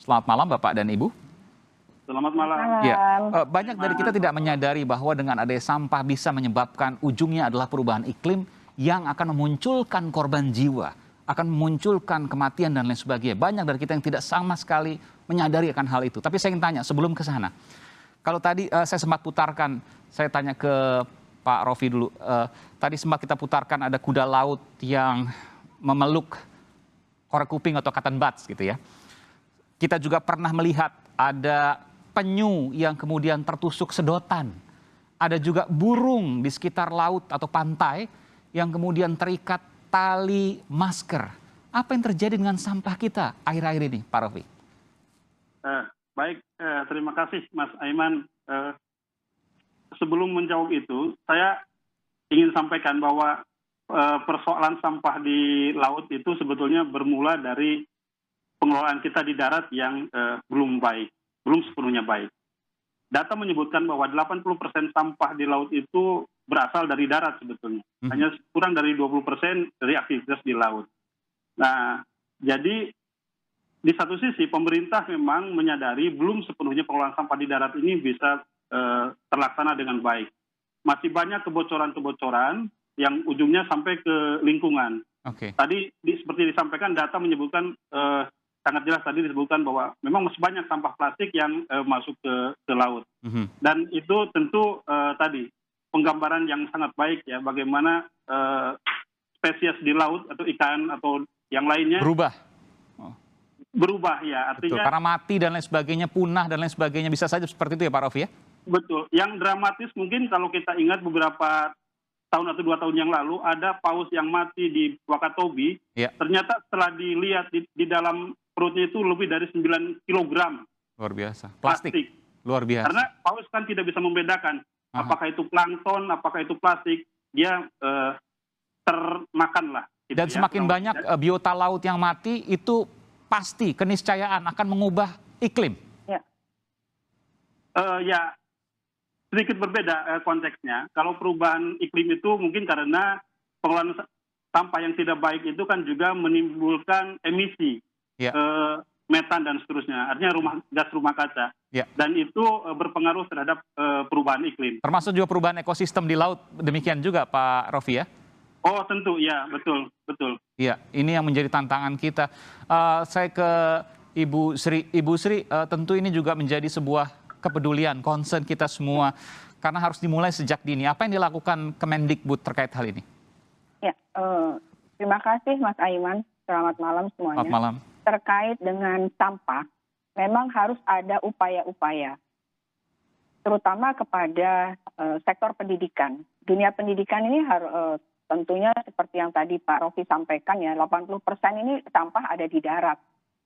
Selamat malam Bapak dan Ibu. Selamat malam. Ya, banyak dari kita tidak menyadari bahwa dengan adanya sampah bisa menyebabkan ujungnya adalah perubahan iklim yang akan memunculkan korban jiwa, akan memunculkan kematian dan lain sebagainya. Banyak dari kita yang tidak sama sekali menyadari akan hal itu. Tapi saya ingin tanya sebelum ke sana, kalau tadi saya sempat putarkan, saya tanya ke Pak Rofi dulu. Tadi sempat kita putarkan ada kuda laut yang memeluk korek kuping atau cotton buds gitu ya. Kita juga pernah melihat ada penyu yang kemudian tertusuk sedotan. Ada juga burung di sekitar laut atau pantai yang kemudian terikat tali masker. Apa yang terjadi dengan sampah kita akhir-akhir ini, Pak Rofi? Baik, terima kasih Mas Aiman. Sebelum menjawab itu, saya ingin sampaikan bahwa persoalan sampah di laut itu sebetulnya bermula dari pengelolaan kita di darat yang belum baik, belum sepenuhnya baik. Data menyebutkan bahwa 80% sampah di laut itu berasal dari darat sebetulnya. Hanya kurang dari 20% dari aktivitas di laut. Nah, jadi di satu sisi pemerintah memang menyadari belum sepenuhnya pengelolaan sampah di darat ini bisa terlaksana dengan baik. Masih banyak kebocoran-kebocoran yang ujungnya sampai ke lingkungan. Tadi seperti disampaikan data menyebutkan sangat jelas tadi disebutkan bahwa memang masih banyak sampah plastik yang masuk ke laut. Dan itu tentu tadi penggambaran yang sangat baik ya bagaimana spesies di laut atau ikan atau yang lainnya berubah ya, artinya betul, karena mati dan lain sebagainya, punah dan lain sebagainya, bisa saja seperti itu ya Pak Rofi ya? Betul, yang dramatis mungkin kalau kita ingat beberapa tahun atau 2 tahun yang lalu ada paus yang mati di Wakatobi, ternyata setelah dilihat di dalam perutnya itu lebih dari 9 kilogram. Luar biasa, plastik. Luar biasa. Karena paus kan tidak bisa membedakan apakah itu plankton, apakah itu plastik, dia termakan lah. Gitu. Dan semakin banyak biota laut yang mati itu pasti keniscayaan akan mengubah iklim. Ya, sedikit berbeda konteksnya. Kalau perubahan iklim itu mungkin karena pengelolaan sampah yang tidak baik itu kan juga menimbulkan emisi metan dan seterusnya. Artinya gas rumah kaca. Dan itu berpengaruh terhadap perubahan iklim. Termasuk juga perubahan ekosistem di laut. Demikian juga Pak Rofi ya? Oh tentu, ya betul. Iya, ini yang menjadi tantangan kita. Saya ke Ibu Sri. Ibu Sri, tentu ini juga menjadi sebuah kepedulian, concern kita semua. Karena harus dimulai sejak dini. Apa yang dilakukan Kemendikbud terkait hal ini? Ya, terima kasih Mas Aiman. Selamat malam semuanya. Selamat malam. Terkait dengan sampah, memang harus ada upaya-upaya. Terutama kepada sektor pendidikan. Dunia pendidikan ini harus tentunya seperti yang tadi Pak Rofi sampaikan ya, 80% ini sampah ada di darat,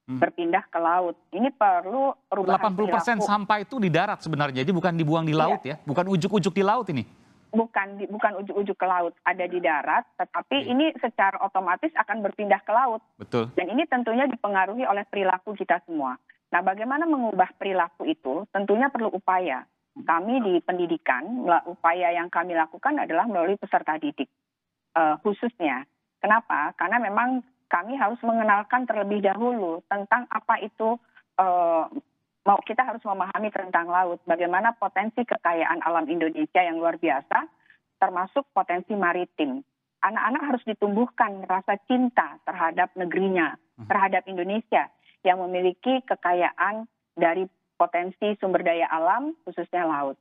berpindah ke laut. Ini perlu perubahan 80% sampah itu di darat sebenarnya, jadi bukan dibuang di laut ya, bukan ujuk-ujuk di laut ini. Bukan ujuk-ujuk ke laut, ada di darat, tetapi ini secara otomatis akan berpindah ke laut. Betul. Dan ini tentunya dipengaruhi oleh perilaku kita semua. Nah, bagaimana mengubah perilaku itu? Tentunya perlu upaya. Kami di pendidikan, upaya yang kami lakukan adalah melalui peserta didik. Khususnya. Kenapa? Karena memang kami harus mengenalkan terlebih dahulu tentang apa itu, kita harus memahami tentang laut, bagaimana potensi kekayaan alam Indonesia yang luar biasa, termasuk potensi maritim. Anak-anak harus ditumbuhkan rasa cinta terhadap negerinya, terhadap Indonesia yang memiliki kekayaan dari potensi sumber daya alam, khususnya laut.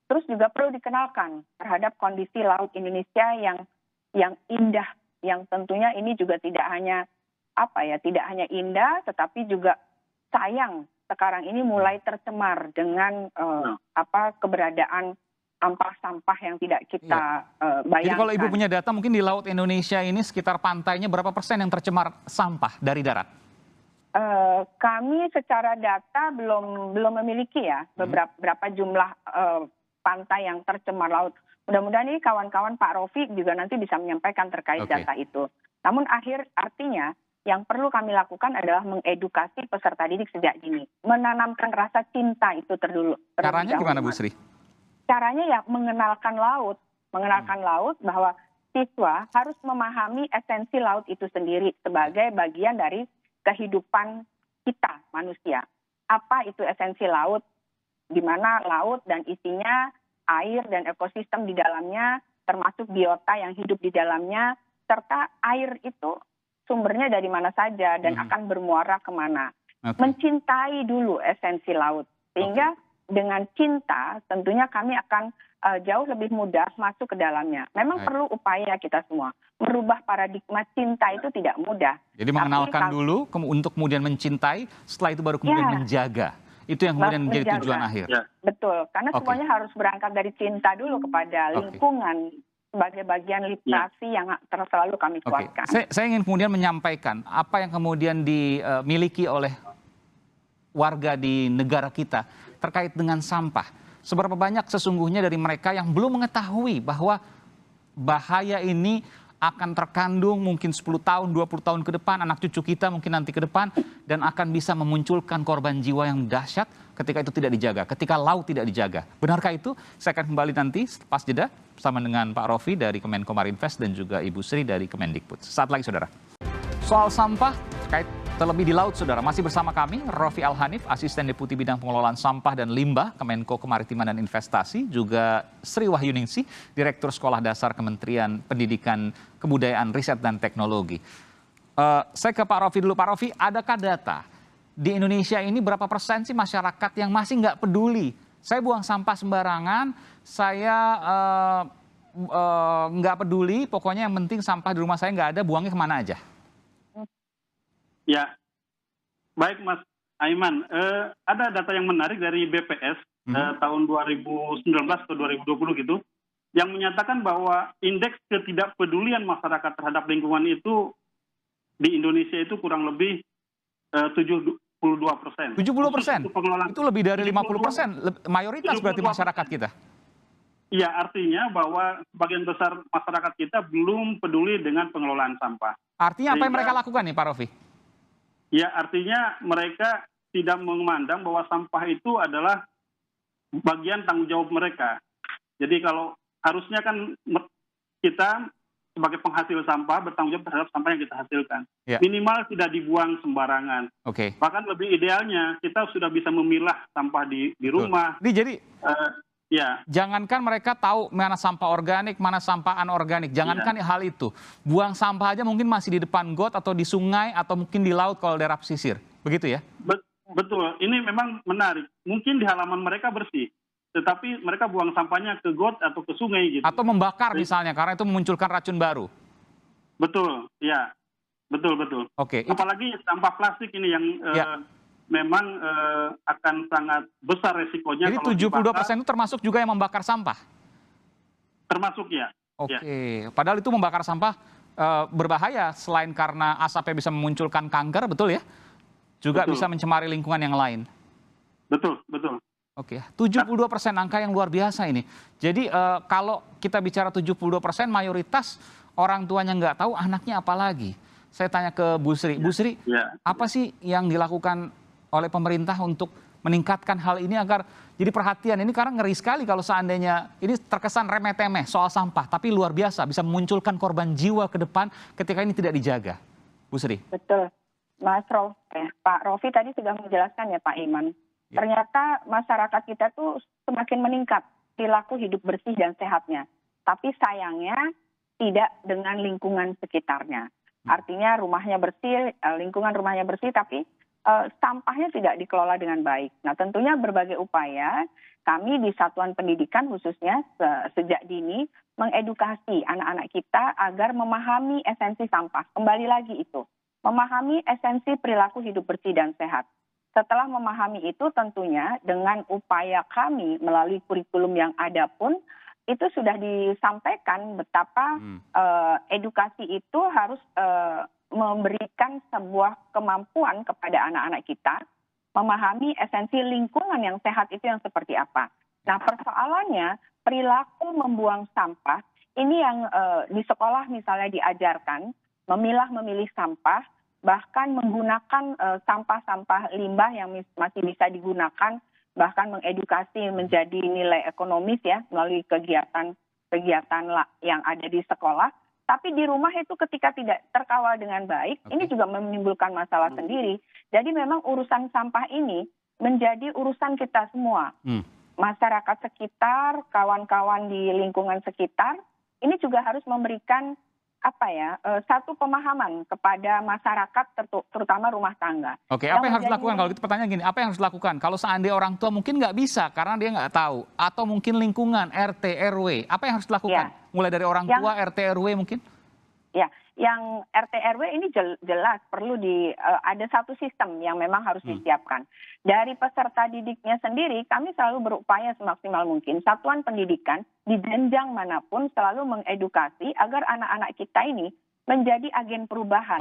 Terus juga perlu dikenalkan terhadap kondisi laut Indonesia yang indah, yang tentunya ini juga tidak hanya indah, tetapi juga sayang sekarang ini mulai tercemar dengan keberadaan sampah-sampah yang tidak kita bayangkan. Jadi kalau Ibu punya data mungkin di laut Indonesia ini sekitar pantainya berapa persen yang tercemar sampah dari darat? Kami secara data belum memiliki ya berapa jumlah pantai yang tercemar laut. Mudah-mudahan ini kawan-kawan Pak Rofi juga nanti bisa menyampaikan terkait data itu. Namun artinya yang perlu kami lakukan adalah mengedukasi peserta didik sejak dini. Menanamkan rasa cinta itu terlebih dahulu. Caranya gimana Bu Sri? Caranya ya mengenalkan laut. Mengenalkan laut bahwa siswa harus memahami esensi laut itu sendiri sebagai bagian dari kehidupan kita manusia. Apa itu esensi laut? Di mana laut dan isinya air dan ekosistem di dalamnya, termasuk biota yang hidup di dalamnya, serta air itu sumbernya dari mana saja dan akan bermuara kemana. Mencintai dulu esensi laut, sehingga dengan cinta tentunya kami akan jauh lebih mudah masuk ke dalamnya. Memang perlu upaya kita semua. Merubah paradigma cinta itu tidak mudah. Jadi mengenalkan dulu untuk kemudian mencintai, setelah itu baru kemudian menjaga. Itu yang kemudian menjadi tujuan akhir. Betul, karena semuanya harus berangkat dari cinta dulu kepada lingkungan sebagai bagian literasi yang selalu kami kuatkan. Saya ingin kemudian menyampaikan apa yang kemudian dimiliki oleh warga di negara kita terkait dengan sampah. Seberapa banyak sesungguhnya dari mereka yang belum mengetahui bahwa bahaya ini akan terkandung mungkin 10 tahun, 20 tahun ke depan, anak cucu kita mungkin nanti ke depan, dan akan bisa memunculkan korban jiwa yang dahsyat ketika itu tidak dijaga, ketika laut tidak dijaga. Benarkah itu? Saya akan kembali nanti pas jeda bersama dengan Pak Rofi dari Kemenko Marinvest dan juga Ibu Sri dari Kemendikbud. Saat lagi, saudara. Soal sampah terkait terlebih di laut, saudara. Masih bersama kami, Rofi Al-Hanif, Asisten Deputi Bidang Pengelolaan Sampah dan Limbah, Kemenko Kemaritiman dan Investasi, juga Sri Wahyuningsi, Direktur Sekolah Dasar Kementerian Pendidikan, Kebudayaan, Riset, dan Teknologi. Saya ke Pak Rofi dulu. Pak Rofi, adakah data di Indonesia ini berapa persen sih masyarakat yang masih nggak peduli? Saya buang sampah sembarangan, saya nggak peduli, pokoknya yang penting sampah di rumah saya nggak ada, buangnya kemana aja? Ya, baik Mas Aiman. Ada data yang menarik dari BPS tahun 2019 ke 2020 gitu, yang menyatakan bahwa indeks ketidakpedulian masyarakat terhadap lingkungan itu di Indonesia itu kurang lebih 72%. 70%? Itu lebih dari 50%, mayoritas berarti masyarakat kita. Iya, artinya bahwa sebagian besar masyarakat kita belum peduli dengan pengelolaan sampah. Artinya apa yang mereka lakukan nih Pak Rofi? Ya, artinya mereka tidak memandang bahwa sampah itu adalah bagian tanggung jawab mereka. Jadi kalau harusnya kan kita sebagai penghasil sampah bertanggung jawab terhadap sampah yang kita hasilkan. Minimal tidak dibuang sembarangan. Bahkan lebih idealnya kita sudah bisa memilah sampah di rumah. Jadi jangankan mereka tahu mana sampah organik, mana sampah anorganik. Jangankan hal itu. Buang sampah aja mungkin masih di depan got atau di sungai atau mungkin di laut kalau daerah pesisir. Begitu ya? Betul. Ini memang menarik. Mungkin di halaman mereka bersih, tetapi mereka buang sampahnya ke got atau ke sungai gitu. Atau membakar misalnya, karena itu memunculkan racun baru. Betul, ya. Betul. Apalagi sampah plastik ini yang memang akan sangat besar resikonya. Jadi 72% itu termasuk juga yang membakar sampah? Termasuk ya. Padahal itu membakar sampah berbahaya, selain karena asapnya bisa memunculkan kanker, betul ya? Juga bisa mencemari lingkungan yang lain. Betul. 72% angka yang luar biasa ini. Jadi kalau kita bicara 72%, mayoritas orang tuanya nggak tahu, anaknya apa lagi? Saya tanya ke Bu Sri. Bu Sri, apa sih yang dilakukan oleh pemerintah untuk meningkatkan hal ini agar jadi perhatian? Ini karena ngeri sekali kalau seandainya ini terkesan remeh-temeh soal sampah, tapi luar biasa bisa memunculkan korban jiwa ke depan ketika ini tidak dijaga. Bu Sri. Betul. Mas Rofi, Pak Rofi tadi sudah menjelaskan ya Pak Iman. Ternyata masyarakat kita tuh semakin meningkat perilaku hidup bersih dan sehatnya. Tapi sayangnya tidak dengan lingkungan sekitarnya. Artinya rumahnya bersih, lingkungan rumahnya bersih, tapi sampahnya tidak dikelola dengan baik. Nah, tentunya berbagai upaya kami di Satuan Pendidikan khususnya sejak dini mengedukasi anak-anak kita agar memahami esensi sampah. Kembali lagi itu, memahami esensi perilaku hidup bersih dan sehat. Setelah memahami itu tentunya dengan upaya kami melalui kurikulum yang ada pun itu sudah disampaikan betapa edukasi itu harus memberikan sebuah kemampuan kepada anak-anak kita memahami esensi lingkungan yang sehat itu yang seperti apa. Nah, persoalannya perilaku membuang sampah ini yang di sekolah misalnya diajarkan memilih sampah, bahkan menggunakan sampah-sampah limbah yang masih bisa digunakan, bahkan mengedukasi menjadi nilai ekonomis ya melalui kegiatan yang ada di sekolah. Tapi di rumah itu ketika tidak terkawal dengan baik, ini juga menimbulkan masalah sendiri. Jadi memang urusan sampah ini menjadi urusan kita semua. Masyarakat sekitar, kawan-kawan di lingkungan sekitar, ini juga harus memberikan satu pemahaman kepada masyarakat, terutama rumah tangga. Oke, apa yang harus dilakukan kalau gitu? Pertanyaan gini, apa yang harus dilakukan? Kalau seandainya orang tua mungkin nggak bisa karena dia nggak tahu, atau mungkin lingkungan RT RW, apa yang harus dilakukan? Mulai dari orang tua, RT RW mungkin? Ya, yang RT RW ini jelas perlu ada satu sistem yang memang harus disiapkan. Dari peserta didiknya sendiri, kami selalu berupaya semaksimal mungkin. Satuan pendidikan di jenjang manapun selalu mengedukasi agar anak-anak kita ini menjadi agen perubahan.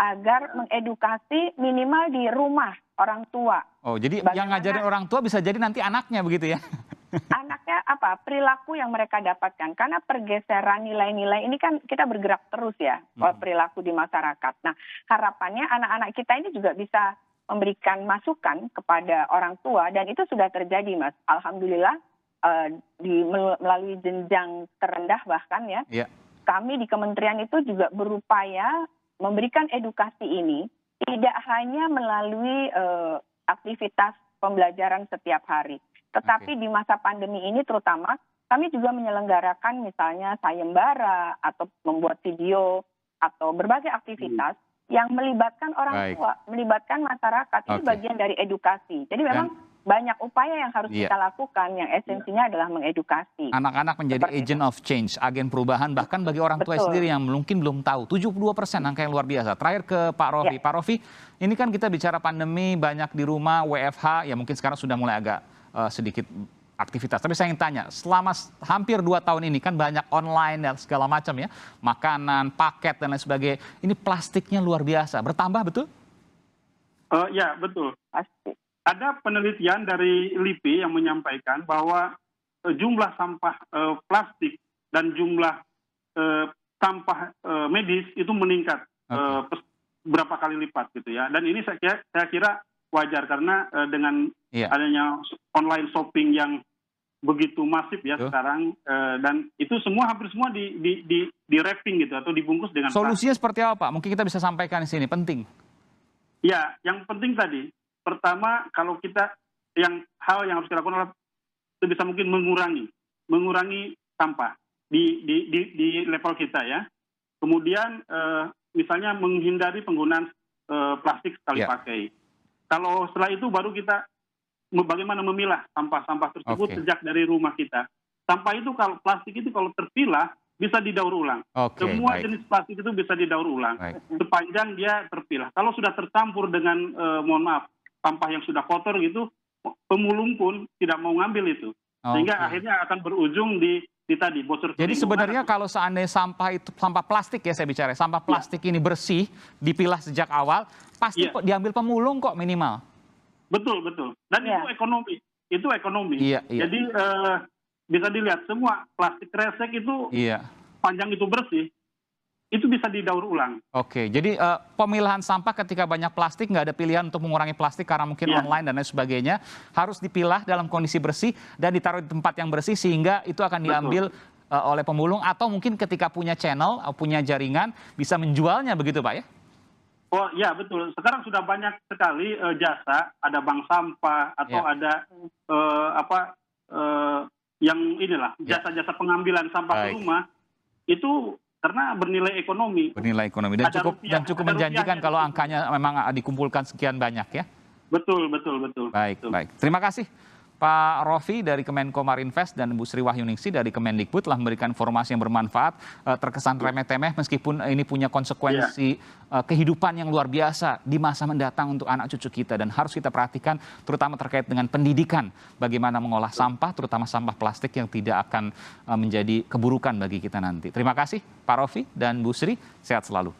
Agar mengedukasi minimal di rumah orang tua. Oh, jadi yang ngajarin orang tua bisa jadi nanti anaknya begitu ya? Anaknya perilaku yang mereka dapatkan, karena pergeseran nilai-nilai ini kan kita bergerak terus ya, perilaku di masyarakat. Nah, harapannya anak-anak kita ini juga bisa memberikan masukan kepada orang tua, dan itu sudah terjadi, Mas. Alhamdulillah melalui jenjang terendah bahkan ya, kami di kementerian itu juga berupaya memberikan edukasi ini tidak hanya melalui aktivitas pembelajaran setiap hari. Tetapi di masa pandemi ini terutama kami juga menyelenggarakan misalnya sayembara atau membuat video atau berbagai aktivitas yang melibatkan orang tua, melibatkan masyarakat. Ini bagian dari edukasi. Jadi memang banyak upaya yang harus kita lakukan, yang esensinya adalah mengedukasi. Anak-anak menjadi agent of change, agen perubahan, bahkan bagi orang tua sendiri yang mungkin belum tahu. 72% angka yang luar biasa. Terakhir ke Pak Rofi. Pak Rofi, ini kan kita bicara pandemi, banyak di rumah, WFH, ya mungkin sekarang sudah mulai agak sedikit aktivitas. Tapi saya ingin tanya, selama hampir 2 tahun ini kan banyak online dan segala macam ya, makanan, paket dan lain sebagainya. Ini plastiknya luar biasa. Bertambah betul? Ya, betul. Pasti. Ada penelitian dari LIPI yang menyampaikan bahwa jumlah sampah plastik dan jumlah sampah medis itu meningkat berapa kali lipat gitu ya. Dan ini saya kira wajar karena dengan adanya online shopping yang begitu masif ya sekarang, dan itu hampir semua di wrapping gitu atau dibungkus dengan solusinya seperti apa Pak? Mungkin kita bisa sampaikan di sini, penting. Ya, yang penting tadi pertama kalau kita hal yang harus dilakukan adalah sebisa mungkin mengurangi sampah di level kita ya. Kemudian misalnya menghindari penggunaan plastik sekali pakai. Kalau setelah itu baru kita bagaimana memilah sampah-sampah tersebut sejak dari rumah kita. Sampah itu kalau plastik itu kalau terpilah bisa didaur ulang. Semua jenis plastik itu bisa didaur ulang sepanjang dia terpilah. Kalau sudah tercampur dengan mohon maaf sampah yang sudah kotor gitu, pemulung pun tidak mau ngambil itu. Sehingga akhirnya akan berujung di tadi bocor. Jadi sebenarnya kalau seandainya sampah itu sampah plastik ya saya bicara, sampah plastik ini bersih, dipilah sejak awal, pasti diambil pemulung kok minimal. Betul. Dan itu ekonomi. Jadi bisa dilihat semua plastik kresek itu panjang itu bersih, itu bisa didaur ulang. Jadi pemilahan sampah ketika banyak plastik, nggak ada pilihan untuk mengurangi plastik karena mungkin online dan lain sebagainya, harus dipilah dalam kondisi bersih dan ditaruh di tempat yang bersih sehingga itu akan diambil oleh pemulung, atau mungkin ketika punya channel, punya jaringan bisa menjualnya begitu Pak ya? Oh ya betul, sekarang sudah banyak sekali jasa, ada bank sampah atau ada yang inilah jasa-jasa pengambilan sampah ke rumah itu karena bernilai ekonomi. Dan cukup menjanjikan kalau angkanya memang dikumpulkan sekian banyak ya. Betul. Baik. Terima kasih Pak Rofi dari Kemenko Marinvest dan Bu Sri Wahyuningsi dari Kemendikbud telah memberikan informasi yang bermanfaat, terkesan remeh-temeh meskipun ini punya konsekuensi kehidupan yang luar biasa di masa mendatang untuk anak cucu kita, dan harus kita perhatikan terutama terkait dengan pendidikan, bagaimana mengolah sampah terutama sampah plastik yang tidak akan menjadi keburukan bagi kita nanti. Terima kasih Pak Rofi dan Bu Sri, sehat selalu.